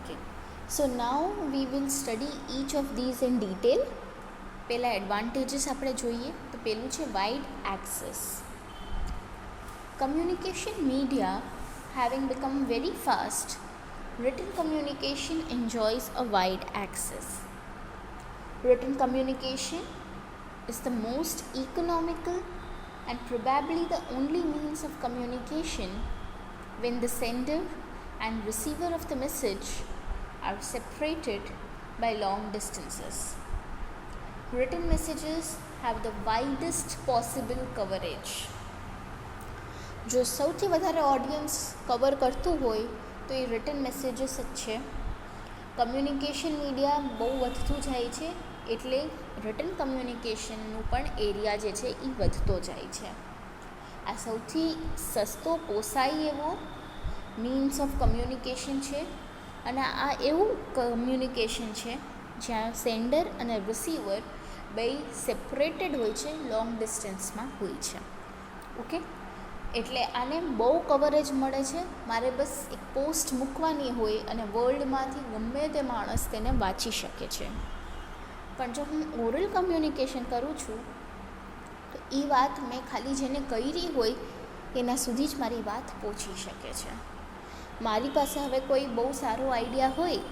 Okay, so now we will study each of these in detail. પહેલા advantages આપણે જોઈએ તો પહેલું છે wide access. Communication media having become very fast, written communication enjoys a wide access. Written communication is the most economical and probably the only means of communication when the sender and receiver of the message are separated by long distances. Written messages have the widest possible coverage. જો સૌથી વધારે audience cover કરતું હોય તો એ return messages જ છે. Communication media બહુ વધતું જાય છે એટલે રિટન કમ્યુનિકેશનનું પણ એરિયા જે છે એ વધતો જાય છે. આ સૌથી સસ્તો પોસાય એવો મીન્સ ઓફ કમ્યુનિકેશન છે અને આ એવું કમ્યુનિકેશન છે જ્યાં સેન્ડર અને રિસીવર બે સેપરેટેડ હોય છે, લોંગ ડિસ્ટન્સમાં હોય છે. ઓકે, એટલે આને બહુ કવરેજ મળે છે. મારે બસ એક પોસ્ટ મૂકવાની હોય અને વર્લ્ડમાંથી ગમે તે માણસ તેને વાંચી શકે છે. પણ જો હું ઓરલ કમ્યુનિકેશન કરું છું તો એ વાત મેં ખાલી જેને કરી હોય એના સુધી જ મારી વાત પહોંચી શકે છે. મારી પાસે હવે કોઈ બહુ સારો આઈડિયા હોય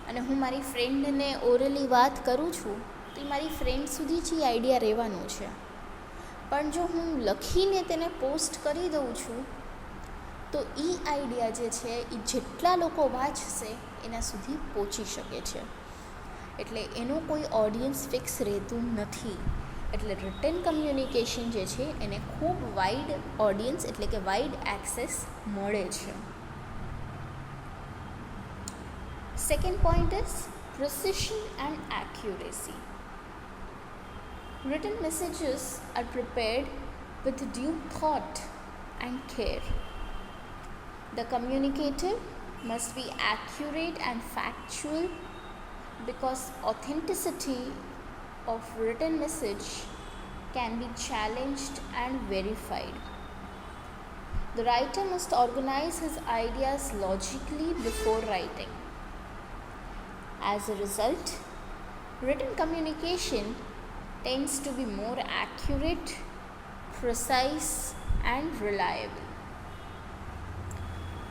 અને હું મારી ફ્રેન્ડને ઓરલી વાત કરું છું તો એ મારી ફ્રેન્ડ સુધી જ એ આઈડિયા રહેવાનું છે. પણ જો હું લખીને તેને પોસ્ટ કરી દઉં છું તો એ આઈડિયા જે છે એ જેટલા લોકો વાંચશે એના સુધી પહોંચી શકે છે. એટલે એનું કોઈ ઓડિયન્સ ફિક્સ રહેતું નથી. એટલે રિટન કમ્યુનિકેશન જે છે એને ખૂબ વાઇડ ઓડિયન્સ એટલે કે વાઇડ એક્સેસ મળે છે. Second point is precision and accuracy. Written messages are prepared with due thought and care. The communicator must be accurate and factual because authenticity of written message can be challenged and verified. The writer must organize his ideas logically before writing. As a result, written communication tends to be more accurate, precise and reliable.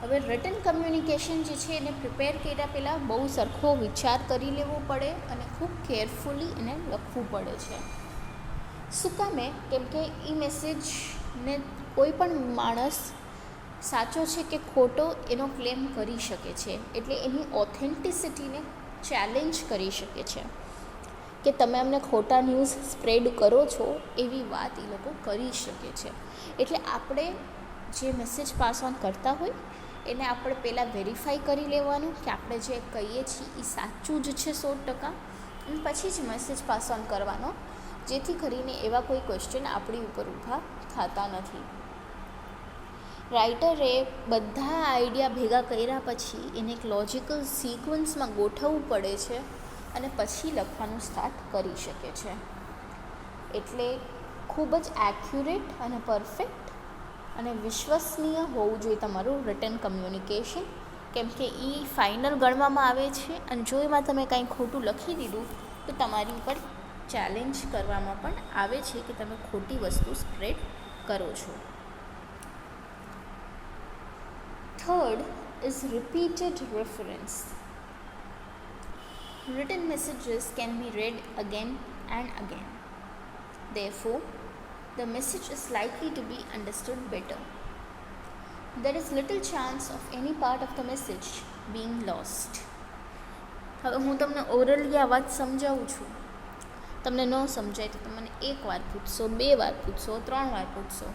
હવે return communication જે છે એને prepare કર્યા પહેલાં બહુ સરખો વિચાર કરી લેવો પડે અને ખૂબ કેરફુલી એને લખવું પડે છે. શું કામે? કેમ કે એ મેસેજને કોઈ પણ માણસ સાચો છે કે ખોટો એનો ક્લેમ કરી શકે છે. એટલે એની ઓથેન્ટિસિટીને ચેલેન્જ કરી શકે છે કે તમે અમને ખોટા ન્યૂઝ સ્પ્રેડ કરો છો એવી વાત એ લોકો કરી શકે છે. એટલે આપણે જે મેસેજ પાસ ઓન કરતા હોય એને આપણે પહેલાં વેરીફાઈ કરી લેવાનું કે આપણે જે કહીએ છીએ એ સાચું જ છે 100%, અને પછી જ મેસેજ પાસ ઓન કરવાનો, જેથી કરીને એવા કોઈ ક્વેશ્ચન આપણી ઉપર ઊભા થતા નથી. રાઇટરે બધા આઈડિયા ભેગા કર્યા પછી એને એક લોજિકલ સિક્વન્સમાં ગોઠવવું પડે છે અને પછી લખવાનું સ્ટાર્ટ કરી શકે છે. એટલે ખૂબ જ એક્યુરેટ અને પરફેક્ટ અને વિશ્વસનીય હોવું જોઈએ તમારું રિટન કમ્યુનિકેશન. કેમ કે એ ફાઇનલ ગણવામાં આવે છે અને જો એમાં તમે કાંઈ ખોટું લખી દીધું તો તમારી ઉપર ચેલેન્જ કરવામાં પણ આવે છે કે તમે ખોટી વસ્તુ સ્પ્રેડ કરો છો. Third is repeated reference. Written messages can be read again and again. Therefore, the message is likely to be understood better. There is little chance of any part of the message being lost. હવે હું તમને orally આ વાત સમજાવું છું, તમને ન સમજાય તો તમે મને 1 વાર પૂછશો, 2 વાર પૂછશો, 3 વાર પૂછશો,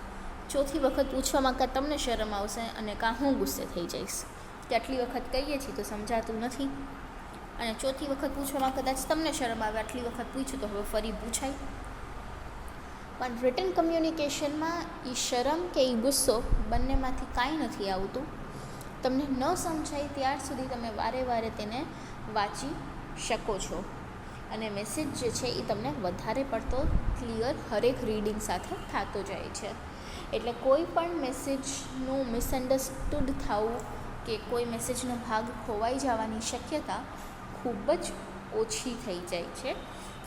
ચોથી વખત પૂછવામાં કાં તમને શરમ આવશે અને કાં હું ગુસ્સે થઈ જઈશ કે આટલી વખત કહીએ છીએ તો સમજાતું નથી, અને ચોથી વખત પૂછવામાં કદાચ તમને શરમ આવે, આટલી વખત પૂછ્યું તો હવે ફરી પૂછાય. પણ રિટન કમ્યુનિકેશનમાં એ શરમ કે એ ગુસ્સો બંનેમાંથી કાંઈ નથી આવતું. તમને ન સમજાય ત્યાર સુધી તમે વારે વારે તેને વાંચી શકો છો અને મેસેજ જે છે એ તમને વધારે પડતો ક્લિયર હરેક રીડિંગ સાથે થતો જાય છે. એટલે કોઈ પણ મેસેજનું મિસઅન્ડરસ્ટુડ થવું કે કોઈ મેસેજનો ભાગ ખોવાઈ જવાની શક્યતા ખૂબ જ ઓછી થઈ જાય છે.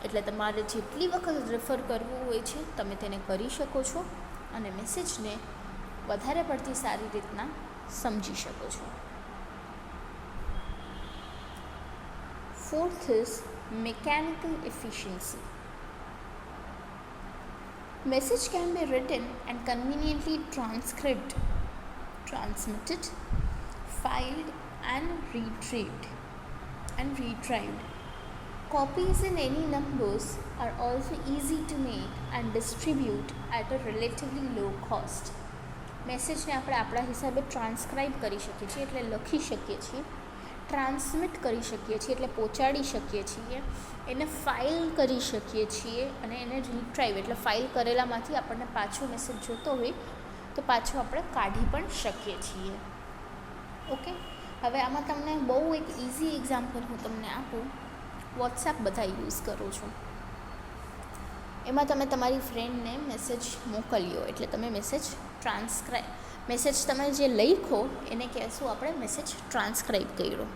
એટલે તમારે જેટલી વખત રેફર કરવું હોય છે તમે તેને કરી શકો છો અને મેસેજને વધારે પડતી સારી રીતના સમજી શકો છો. Fourth is mechanical efficiency. Message can be written and conveniently transcribed, transmitted, filed and retrieved. Copies in any numbers are also easy to make and distribute at a relatively low cost. મેસેજને આપણે આપણા હિસાબે ટ્રાન્સક્રાઇબ કરી શકીએ છીએ એટલે લખી શકીએ છીએ, ટ્રાન્સમિટ કરી શકીએ છીએ એટલે પહોંચાડી શકીએ છીએ, એને ફાઇલ કરી શકીએ છીએ અને એને રીટ્રાઈવ એટલે ફાઇલ કરેલામાંથી આપણને પાછો મેસેજ જોતો હોય તો પાછો આપણે કાઢી પણ શકીએ છીએ. ઓકે, હવે આમાં તમને બહુ એક ઇઝી એક્ઝામ્પલ હું તમને આપું. વોટ્સએપ બધા યુઝ કરો છો, એમાં તમે તમારી ફ્રેન્ડને મેસેજ મોકલ્યો એટલે તમે મેસેજ તમે જે લખો એને કહેશું આપણે મેસેજ ટ્રાન્સક્રાઇબ કર્યો.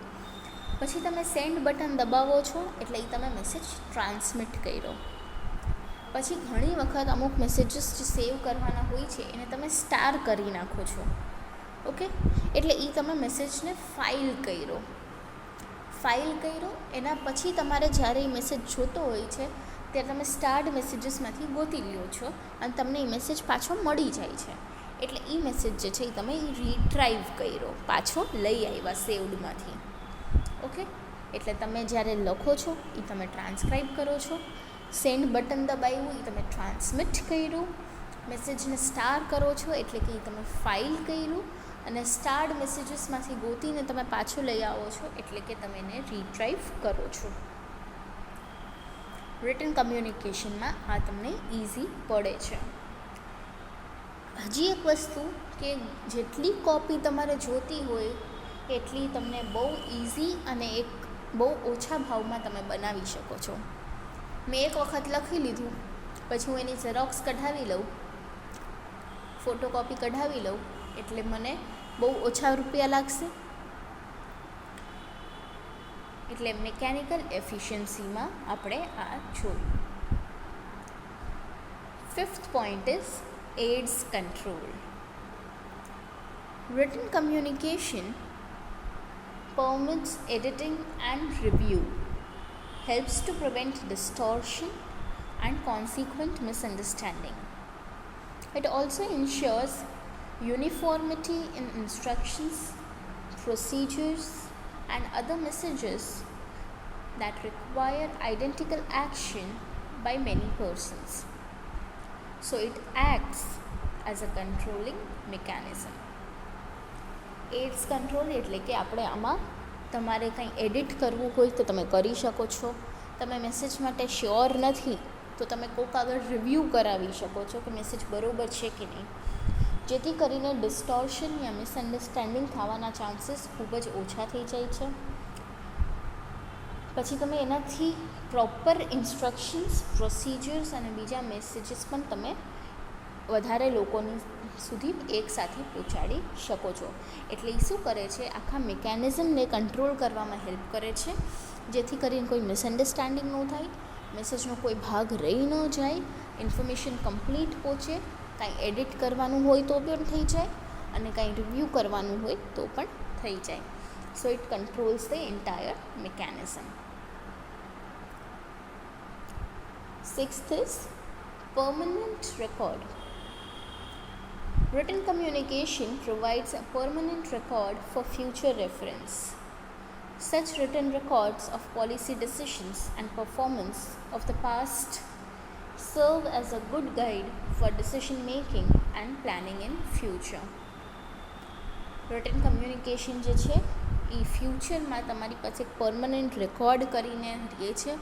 પછી તમે સેન્ડ બટન દબાવો છો એટલે એ તમે મેસેજ ટ્રાન્સમિટ કર્યો. પછી ઘણી વખત અમુક મેસેજીસ જે સેવ કરવાના હોય છે એને તમે સ્ટાર કરી નાખો છો. ઓકે, એટલે એ તમે મેસેજને ફાઇલ કર્યો. એના પછી તમારે જ્યારે એ મેસેજ જોતો હોય છે ત્યારે તમે સ્ટાર્ડ મેસેજીસમાંથી ગોતી લ્યો છો અને તમને એ મેસેજ પાછો મળી જાય છે. એટલે એ મેસેજ જે છે એ તમે રીટ્રાઈવ કર્યો, પાછો લઈ આવ્યા સેવડમાંથી. ઓકે, એટલે તમે જ્યારે લખો છો એ તમે ટ્રાન્સક્રાઇબ કરો છો, સેન્ડ બટન દબાવ્યું એ તમે ટ્રાન્સમિટ કર્યું, મેસેજને સ્ટાર કરો છો એટલે કે એ તમે ફાઇલ કર્યું અને સ્ટાર્ડ મેસેજીસમાંથી ગોતીને તમે પાછું લઈ આવો છો એટલે કે તમે એને રીટ્રાઈવ કરો છો. રિટન કમ્યુનિકેશનમાં આ તમને ઇઝી પડે છે. હજી એક વસ્તુ કે જેટલી કોપી તમારે જોતી હોય એટલી તમને બહુ ઇઝી અને એક બહુ ઓછા ભાવમાં તમે બનાવી શકો છો. મેં એક વખત લખી લીધું, પછી હું એની ઝેરોક્સ કઢાવી લઉં, ફોટોકોપી કઢાવી લઉં એટલે મને બહુ ઓછા રૂપિયા લાગશે. એટલે મિકેનિકલ એફિશિયન્સીમાં આપણે આ જોયું. Fifth point is aids control. Written communication permits editing and review, helps to prevent distortion and consequent misunderstanding. It also ensures uniformity in instructions, procedures and other messages that require identical action by many persons. So it acts as a controlling mechanism. AIDS control એટલે કે આપણે આમાં તમારે કંઈ edit કરવું હોય તો તમે કરી શકો છો. તમે મેસેજ માટે શ્યોર નથી તો તમે કોઈક આગળ રિવ્યૂ કરાવી શકો છો કે મેસેજ બરાબર છે કે નહીં, જેથી કરીને ડિસ્ટોર્શન યા મિસઅન્ડરસ્ટેન્ડિંગ થવાના ચાન્સીસ ખૂબ જ ઓછા થઈ જાય છે. પછી તમે એનાથી પ્રોપર ઇન્સ્ટ્રક્શન્સ, પ્રોસિજર્સ અને બીજા મેસેજીસ પણ તમે વધારે લોકોની સુધી એકસાથે પહોંચાડી શકો છો. એટલે એ શું કરે છે, આખા મિકેનિઝમને કંટ્રોલ કરવામાં હેલ્પ કરે છે, જેથી કરીને કોઈ મિસઅન્ડરસ્ટેન્ડિંગ ન થાય, મેસેજનો કોઈ ભાગ રહી ન જાય, ઇન્ફોર્મેશન કમ્પ્લીટ પહોંચે, કાંઈ એડિટ કરવાનું હોય તો પણ થઈ જાય અને કાંઈ રિવ્યૂ કરવાનું હોય તો પણ થઈ જાય. So it controls the entire mechanism. Sixth is permanent record. Written communication provides a permanent record for future reference. Such written records of policy decisions and performance of the past serve as a good guide for decision making and planning in future. Written communication જે છે એ ફ્યુચરમાં તમારી પાસે એક permanent record કરીને રહે છે.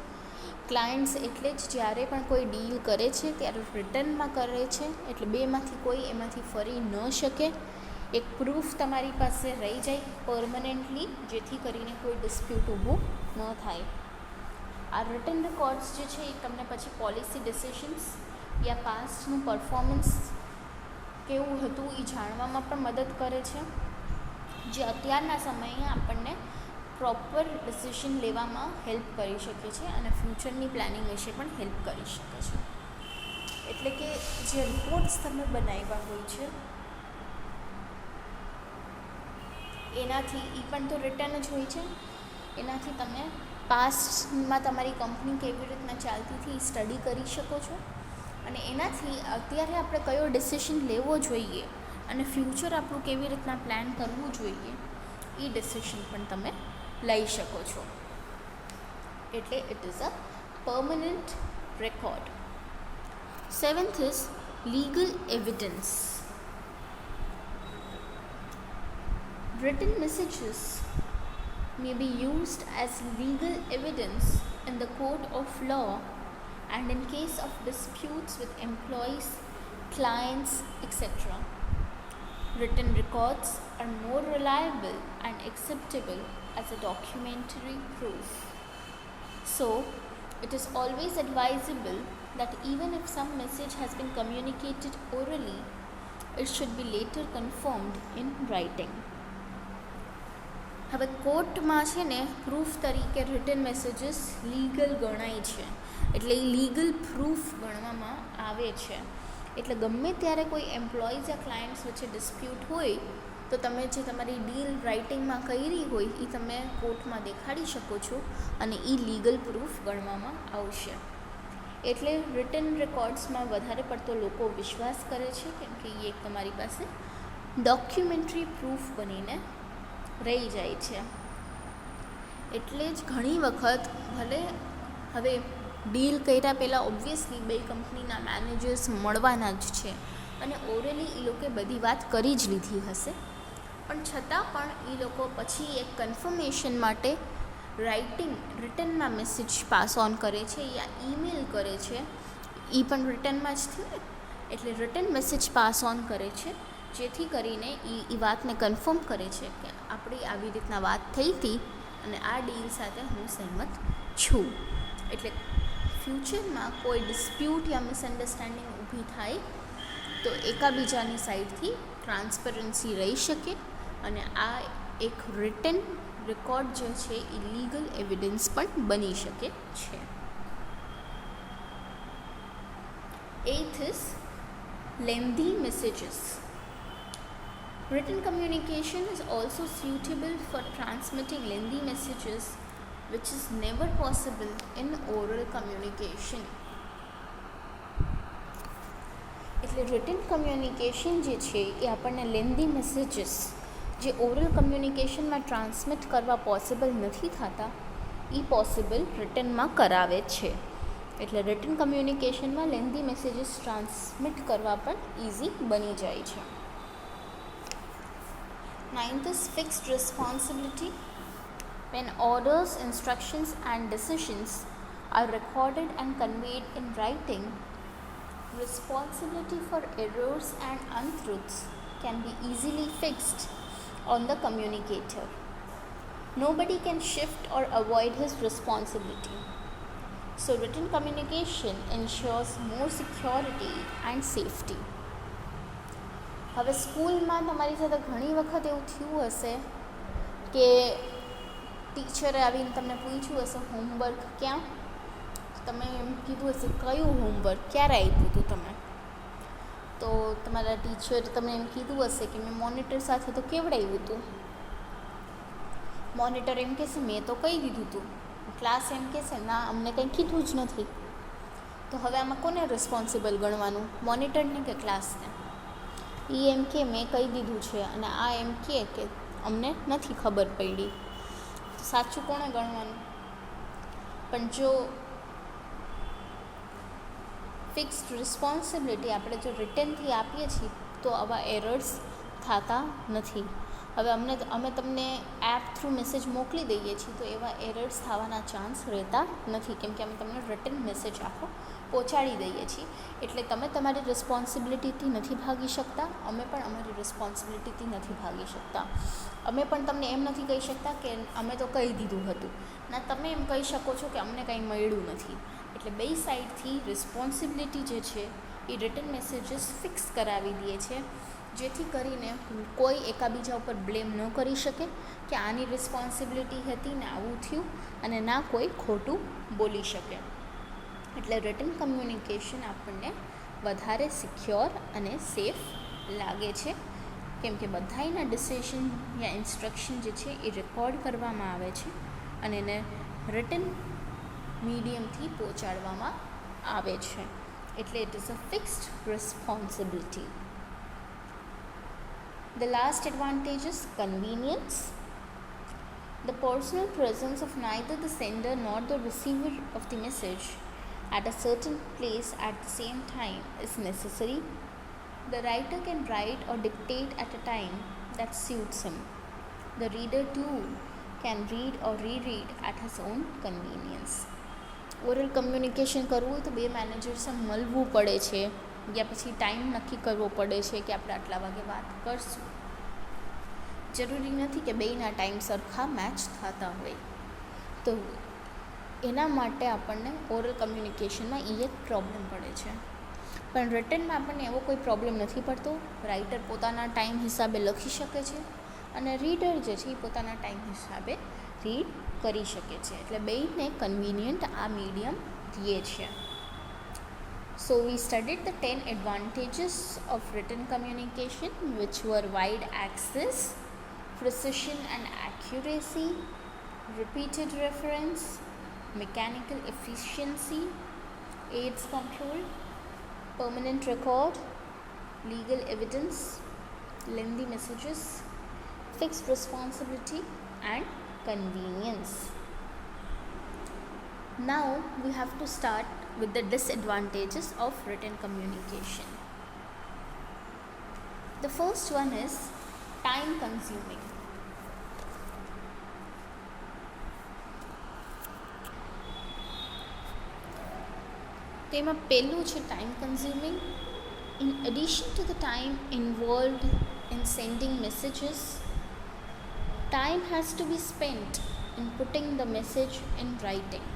Clients એટલે જ જ્યારે પણ કોઈ ડીલ કરે છે ત્યારે રિટર્નમાં કરે છે, એટલે બેમાંથી કોઈ એમાંથી ફરી ન શકે. એક પ્રૂફ તમારી પાસે રહી જાય પરમનન્ટલી, જેથી કરીને કોઈ ડિસ્પ્યુટ ઊભું ન થાય. આ રિટન રેકોર્ડ્સ જે છે એ તમને પછી પોલિસી ડિસિશન્સ યા પાસ્ટનું પરફોર્મન્સ કેવું હતું એ જાણવામાં પણ મદદ કરે છે. જે અત્યારના સમયે આપણને પ્રોપર ડિસિઝન લેવામાં હેલ્પ કરી શકે છે અને ફ્યુચરની પ્લાનિંગ વિશે પણ હેલ્પ કરી શકે છે. એટલે કે જે રિપોર્ટ્સ તમે બનાવ્યા હોય છે એનાથી એ પણ તો રિટર્ન જ હોય છે. એનાથી તમે પાસ્ટમાં તમારી કંપની કેવી રીતના ચાલતી હતી એ સ્ટડી કરી શકો છો અને એનાથી અત્યારે આપણે કયો ડિસિઝન લેવો જોઈએ અને ફ્યુચર આપણું કેવી રીતના પ્લાન કરવું જોઈએ એ ડિસિઝન પણ તમે લઈ શકો છો. એટલે it is a permanent record. 7th is legal evidence. Written messages may be used as legal evidence in the court of law and in case of disputes with employees, clients, etc. Written records are more reliable and acceptable as a documentary proof. So, it is always advisable that even if some message has been communicated orally, it should be later confirmed in writing. હવે કોર્ટમાં છે ને proof તરીકે return messages legal ગણાય છે, એટલે એ legal proof ગણવામાં આવે છે. એટલે ગમે ત્યારે કોઈ એમ્પ્લોઈઝ યા ક્લાયન્ટ્સ વચ્ચે ડિસ્પ્યુટ હોય તો તમે જે તમારી ડીલ રાઇટિંગમાં કરી હોય એ તમે કોર્ટમાં દેખાડી શકો છો અને એ લીગલ પ્રૂફ ગણવામાં આવશે. એટલે રિટન રેકોર્ડ્સમાં વધારે પડતો લોકો વિશ્વાસ કરે છે કેમ કે એ એક તમારી પાસે ડોક્યુમેન્ટરી પ્રૂફ બનીને રહી જાય છે. એટલે જ ઘણી વખત ભલે હવે ડીલ કર્યા પહેલાં ઓબ્વિયસલી બે કંપનીના મેનેજર્સ મળવાના જ છે અને ઓરલી એ લોકોએ બધી વાત કરી જ લીધી હશે, પણ છતાં પણ એ લોકો પછી એક કન્ફર્મેશન માટે રિટનમાં મેસેજ પાસ ઓન કરે છે યા ઈમેલ કરે છે. એ પણ રિટનમાં જ થયું ને, એટલે રિટન મેસેજ પાસ ઓન કરે છે જેથી કરીને એ વાતને કન્ફર્મ કરે છે કે આપણી આવી રીતના વાત થઈ હતી અને આ ડીલ સાથે હું સહેમત છું. એટલે ફ્યુચરમાં કોઈ ડિસ્પ્યુટ યા મિસઅન્ડરસ્ટેન્ડિંગ ઊભી થાય તો એકાબીજાની સાઈડથી ટ્રાન્સપરન્સી રહી શકે અને આ એક રિટન રેકોર્ડ જે છે એ લીગલ એવિડન્સ પણ બની શકે છે. 8th is lengthy messages. Written communication is also suitable for transmitting lengthy messages, which is never possible in oral communication. એટલે રિટન કમ્યુનિકેશન જે છે એ આપણને લેન્ધી મેસેજીસ જે ઓરલ કમ્યુનિકેશનમાં ટ્રાન્સમિટ કરવા પોસિબલ નથી થતા એ પોસિબલ રિટનમાં કરાવે છે. એટલે રિટન કમ્યુનિકેશનમાં લેન્ધી મેસેજીસ ટ્રાન્સમિટ કરવા પણ ઇઝી બની જાય છે. 9th is fixed responsibility. When orders, instructions and decisions are recorded and conveyed in writing, responsibility for errors and untruths can be easily fixed on the communicator. Nobody can shift or avoid his responsibility. So written communication ensures more security and safety. હવે સ્કૂલમાં તમારી સાથે ઘણી વખત એવું થયું હશે કે ટીચરે આવીને તમને પૂછ્યું હશે હોમવર્ક ક્યાં, તમે એમ કીધું હશે કયું હોમવર્ક, ક્યારે આપ્યું હતું તમે, તો તમારા ટીચરે તમને એમ કીધું હશે કે મેં મોનિટર સાથે તો કેવડાવ્યું હતું. મોનિટર એમ કહેશે મેં તો કહી દીધું હતું, ક્લાસ એમ કહેશે ના અમને કંઈ કીધું જ નથી. તો હવે આમાં કોને રિસ્પોન્સિબલ ગણવાનું, મોનિટરને કે ક્લાસને? એ એમ કે મેં કહી દીધું છે અને આ એમ કે અમને નથી ખબર પડી, તો સાચું કોણે ગણવાનું? પણ જો ફિક્સ્ડ રિસ્પોન્સિબિલિટી આપણે જો રિટર્નથી આપીએ છીએ તો આવા એરર્સ થતા નથી. હવે અમે તમને એપ થ્રુ મેસેજ મોકલી દઈએ છીએ તો એવા એરર્સ થવાના ચાન્સ રહેતા નથી કેમ કે અમે તમને રિટર્ન મેસેજ આખો પહોંચાડી દઈએ છીએ. એટલે તમે તમારી રિસ્પોન્સિબિલિટીથી નથી ભાગી શકતા, અમે પણ અમારી રિસ્પોન્સિબિલિટીથી નથી ભાગી શકતા. અમે પણ તમને એમ નથી કહી શકતા કે અમે તો કહી દીધું હતું, ના તમે એમ કહી શકો છો કે અમને કંઈ મળ્યું નથી. એટલે બે સાઈડથી રિસ્પોન્સિબિલિટી જે છે એ રિટર્ન મેસેજીસ ફિક્સ કરાવી દે છે જેથી કરીને કોઈ એકાબીજા ઉપર બ્લેમ ન કરી શકે કે આની રિસ્પોન્સિબિલિટી હતી ને આવું થયું, અને ના કોઈ ખોટું બોલી શકે. એટલે રિટન કમ્યુનિકેશન આપણને વધારે સિક્યોર અને સેફ લાગે છે, કેમ કે બધાયના ડિસિઝન યા ઇન્સ્ટ્રક્શન જે છે એ રેકોર્ડ કરવામાં આવે છે અને એને રિટન મીડિયમથી પહોંચાડવામાં આવે છે. એટલે it is a fixed responsibility. The last advantage is convenience. The personal presence of neither the sender nor the receiver of the message at a certain place at the same time is necessary. The writer can write or dictate at a time that suits him. The reader too can read or reread at his own convenience. Oral communication કરવું હોય તો બે મેનેજર્સે મળવું પડે છે, યા પછી time નક્કી કરવો પડે છે કે આપણે આટલા વાગે વાત કરશું. જરૂરી નથી કે બેયના ટાઈમ સરખા મેચ થતા હોય. તો એના માટે આપણને ઓરલ કમ્યુનિકેશનમાં એ એક પ્રોબ્લેમ પડે છે. પણ રિટનમાં આપણને એવો કોઈ પ્રોબ્લેમ નથી પડતો. રાઇટર પોતાના ટાઈમ હિસાબે લખી શકે છે અને રીડર જે છે એ પોતાના ટાઈમ હિસાબે રીડ કરી શકે છે. એટલે બેયને કન્વિનિયન્ટ આ મીડિયમ દે છે. So we studied the 10 advantages of written communication, which were wide access, precision and accuracy, repeated reference, mechanical efficiency, aids control, permanent record, legal evidence, lengthy messages, fixed responsibility and convenience. Now we have to start with the disadvantages of written communication. The first one is time consuming. તેમાં પહેલું છે time consuming. In addition to the time involved in sending messages, time has to be spent in putting the message in writing.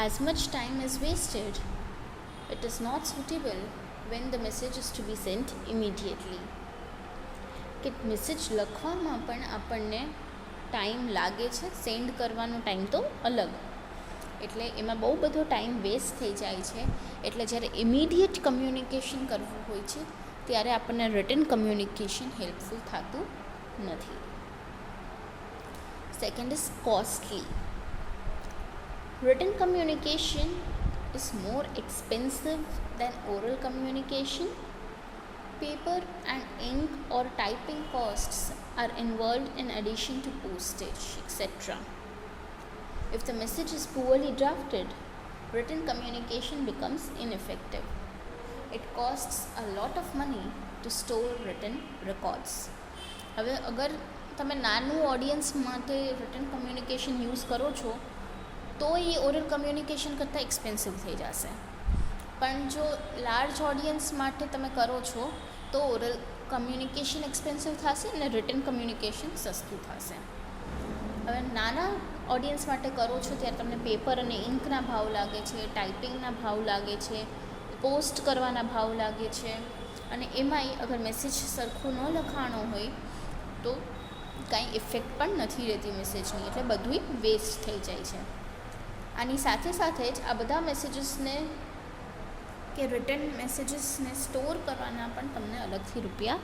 As much time is wasted, it is not suitable when the message is to be sent immediately. કે message લખવામાં પણ આપણને time લાગે છે, send કરવાનો time તો અલગ. એટલે એમાં બહુ બધો ટાઈમ વેસ્ટ થઈ જાય છે. એટલે જ્યારે ઇમિડિયેટ કમ્યુનિકેશન કરવું હોય છે ત્યારે આપણને રિટન કમ્યુનિકેશન હેલ્પફુલ થતું નથી. Second is costly. Written communication is more expensive than oral communication. Paper and ink or typing costs are involved in addition to postage, etc. If the message is poorly drafted, written communication becomes ineffective. It costs a lot of money to store written records. હવે અગર તમે નાનું audience માટે return communication use કરો છો તો એ oral communication કરતાં expensive થઈ જશે. પણ જો લાર્જ ઓડિયન્સ માટે તમે કરો છો તો ઓરલ કમ્યુનિકેશન એક્સપેન્સિવ થશે અને રિટન કમ્યુનિકેશન સસ્તું થશે. હવે નાના ઓડિયન્સ માટે કરો છો ત્યારે તમને પેપર અને ઇંકના ભાવ લાગે છે, ટાઈપિંગના ભાવ લાગે છે, પોસ્ટ કરવાના ભાવ લાગે છે, અને એમાંય અગર મેસેજ સરખું ન લખાણો હોય તો કાંઈ ઇફેક્ટ પણ નથી રહેતી મેસેજની. એટલે બધું વેસ્ટ થઈ જાય છે. આની સાથે સાથે જ આ બધા મેસેજીસને કે રિટન મેસેજીસને સ્ટોર કરવાના પણ તમને અલગથી રૂપિયા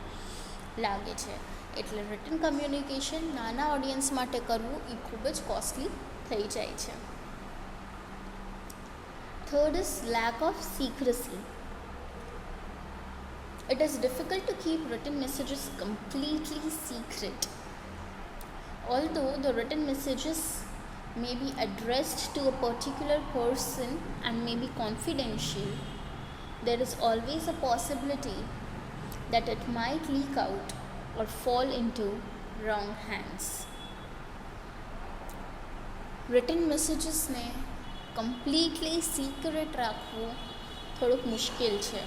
લાગે છે. એટલે રિટન કમ્યુનિકેશન નાના ઓડિયન્સ માટે કરવું એ ખૂબ જ કોસ્ટલી થઈ જાય છે. Third is lack of secrecy. It is difficult to keep written messages completely secret. Although the written messages may be addressed to a particular person and may be confidential, there is always a possibility that it might leak out or fall into wrong hands. Written messages ને completely secret રાખવું થોડુંક મુશ્કેલ છે.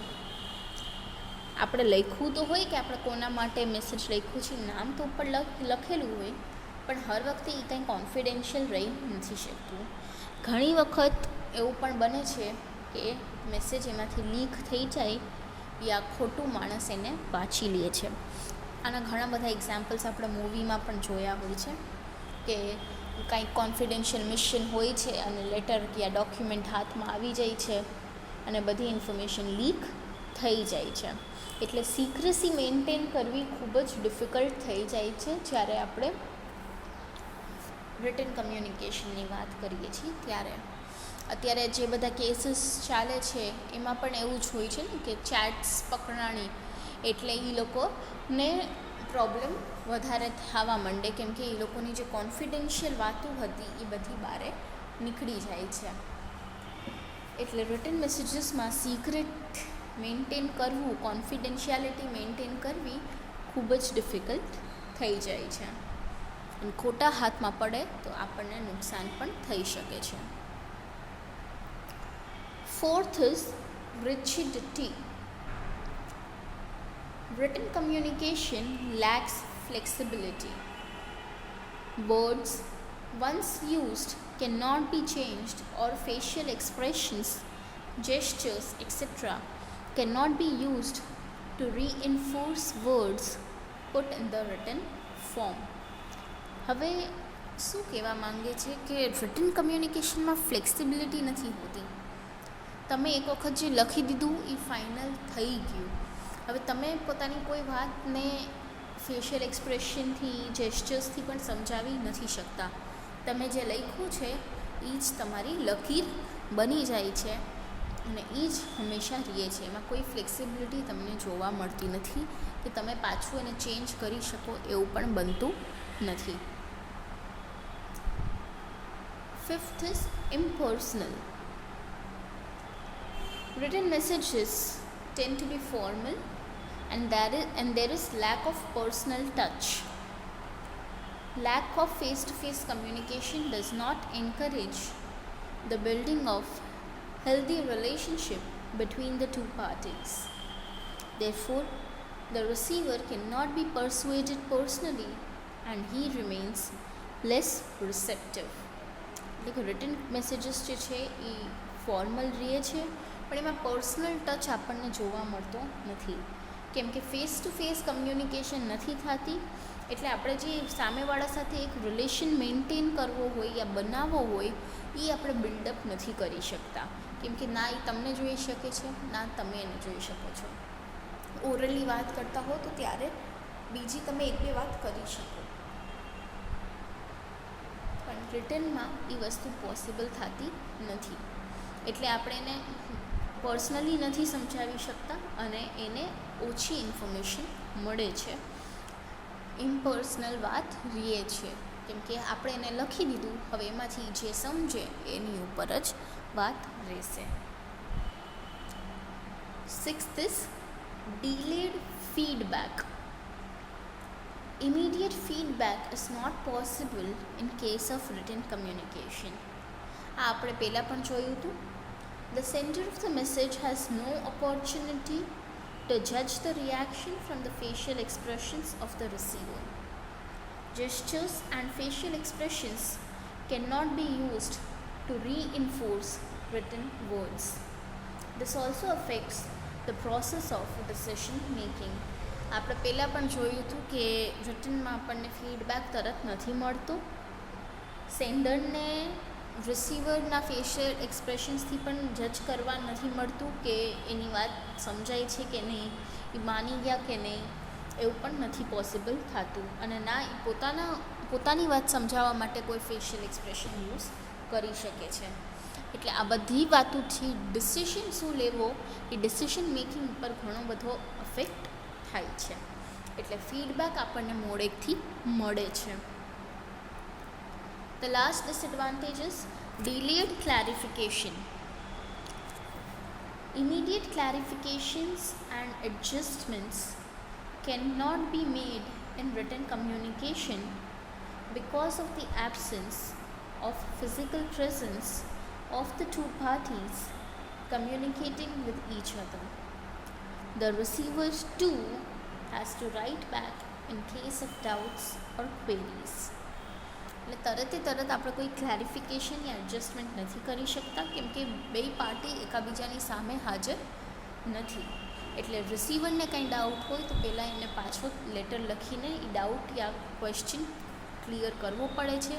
આપણે લખ્યું તો હોય કે આપણે કોના માટે મેસેજ લખ્યું છે, નામ તો ઉપર લખેલું હોય, પણ હર વખતે એ કંઈ કોન્ફિડેન્શિયલ રહી નથી શકતું. ઘણી વખત એવું પણ બને છે કે મેસેજ એમાંથી લીક થઈ જાય યા ખોટું માણસ એને વાંચી લે છે. આના ઘણા બધા એક્ઝામ્પલ્સ આપણે મૂવીમાં પણ જોયા હોય છે કે કાંઈક કોન્ફિડેન્શિયલ મિશન હોય છે અને લેટર યા ડોક્યુમેન્ટ હાથમાં આવી જાય છે અને બધી ઇન્ફોર્મેશન લીક થઈ જાય છે. એટલે સિક્રેસી મેન્ટેન કરવી ખૂબ જ ડિફિકલ્ટ થઈ જાય છે જ્યારે આપણે રિટન કમ્યુનિકેશનની વાત કરીએ છીએ ત્યારે. અત્યારે જે બધા કેસીસ ચાલે છે એમાં પણ એવું જ હોય છે ને કે ચેટ્સ પકડાણી એટલે એ લોકોને પ્રોબ્લેમ વધારે થવા માંડે, કેમ કે એ લોકોની જે કોન્ફિડેન્શિયલ વાતો હતી એ બધી બહાર નીકળી જાય છે. એટલે રિટન મેસેજીસમાં સિક્રેટ મેન્ટેન કરવું, કોન્ફિડેન્શિયાલિટી મેન્ટેન કરવી ખૂબ જ ડિફિકલ્ટ થઈ જાય છે અને ખોટા હાથમાં પડે તો આપણને નુકસાન પણ થઈ શકે છે. Fourth is rigidity. Written communication lacks flexibility. Words once used cannot be changed, or facial expressions, gestures, etc. cannot be used to reinforce words put in the written form. હવે શું કહેવા માંગે છે કે રિટન કમ્યુનિકેશનમાં ફ્લેક્સિબિલિટી નથી હોતી. તમે એક વખત જે લખી દીધું એ ફાઇનલ થઈ ગયું. હવે તમે પોતાની કોઈ વાતને ફેશિયલ એક્સપ્રેશનથી, જેસ્ચર્સથી પણ સમજાવી નથી શકતા. તમે જે લખ્યું છે એ જ તમારી લકીર બની જાય છે અને એ જ હંમેશા રહે છે. એમાં કોઈ ફ્લેક્સિબિલિટી તમને જોવા મળતી નથી કે તમે પાછું એને ચેન્જ કરી શકો, એવું પણ બનતું નથી. Fifth is impersonal. Written messages tend to be formal and there is lack of personal touch. Lack of face-to-face communication does not encourage the building of healthy relationship between the two parties. Therefore, the receiver cannot be persuaded personally and he remains less receptive. એટલે કે return messages જે છે એ formal રહે છે પણ એમાં personal touch આપણને જોવા મળતો નથી, કેમ કે ફેસ ટુ ફેસ કમ્યુનિકેશન નથી થતી. એટલે આપણે જે સામેવાળા સાથે એક રિલેશન મેન્ટેન કરવો હોય યા બનાવવો હોય એ આપણે બિલ્ડઅપ નથી કરી શકતા, કેમ કે ના એ તમને જોઈ શકે છે ના તમે એને જોઈ શકો છો. ઓરલી વાત કરતા હો તો ત્યારે બીજી તમે એક બે વાત કરી શકો, પણ રિટનમાં એ વસ્તુ પોસિબલ થતી નથી. એટલે આપણે એને પર્સનલી નથી સમજાવી શકતા અને એને ઓછી ઇન્ફોર્મેશન મળે છે. ઇમ્પર્સનલ વાત રહે છે કેમ કે આપણે એને લખી દીધું, હવે એમાંથી જે સમજે એની ઉપર જ વાત રહેશે. Sixth is delayed feedback. Immediate feedback is not possible in case of written communication. આ આપણે પહેલાં પણ જોયું હતું. The sender of the message has no opportunity to judge the reaction from the facial expressions of the receiver. Gestures and facial expressions cannot be used to reinforce written words. This also affects the process of decision making. આપણે પહેલાં પણ જોયું હતું કે રિટનમાં આપણને feedback તરત નથી મળતું. સેન્ડરને રિસીવરના ફેશિયલ એક્સપ્રેશન્સથી પણ જજ કરવા નથી મળતું કે એની વાત સમજાય છે કે નહીં, એ માની ગયા કે નહીં, એવું પણ નથી પોસિબલ થતું. અને ના એ પોતાની વાત સમજાવવા માટે કોઈ ફેશિયલ એક્સપ્રેશન યુઝ કરી શકે છે. એટલે આ બધી વાતોથી ડિસિશન શું લેવો એ ડિસિશન મેકિંગ ઉપર ઘણો બધો અફેક્ટ થાય છે. એટલે ફીડબેક આપણને મોડેકથી મળે છે. The last disadvantage is delayed clarification. Immediate clarifications and adjustments cannot be made in written communication because of the absence of physical presence of the two parties communicating with each other. The receiver too has to write back in case of doubts or queries. એટલે તરત આપણે કોઈ clarification યા adjustment નથી કરી શકતા કેમ કે બે પાર્ટી એકાબીજાની સામે હાજર નથી. એટલે રિસીવરને કંઈ ડાઉટ હોય તો પહેલાં એને પાછો લેટર લખીને એ ડાઉટ યા ક્વેશ્ચન ક્લિયર કરવો પડે છે,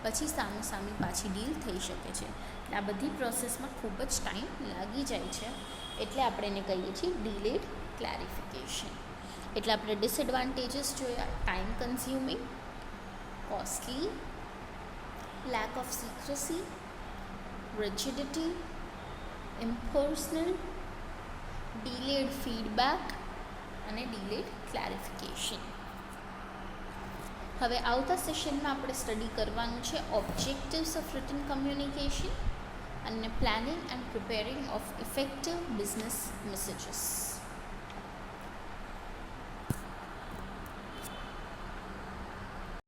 પછી સામે પાછી ડીલ થઈ શકે છે. આ બધી પ્રોસેસમાં ખૂબ જ ટાઈમ લાગી જાય છે, એટલે આપણે એને કહીએ છીએ ડિલેડ ક્લેરિફિકેશન. એટલે આપણે ડિસએડવાન્ટેજીસ જોયા: time consuming, costly, lack of secrecy, rigidity, impersonal, delayed feedback અને delayed clarification. હવે આવતા સેશનમાં આપણે સ્ટડી કરવાનું છે ઓબ્જેક્ટિવ્સ ઓફ રિટન કમ્યુનિકેશન અને planning and preparing of effective business messages.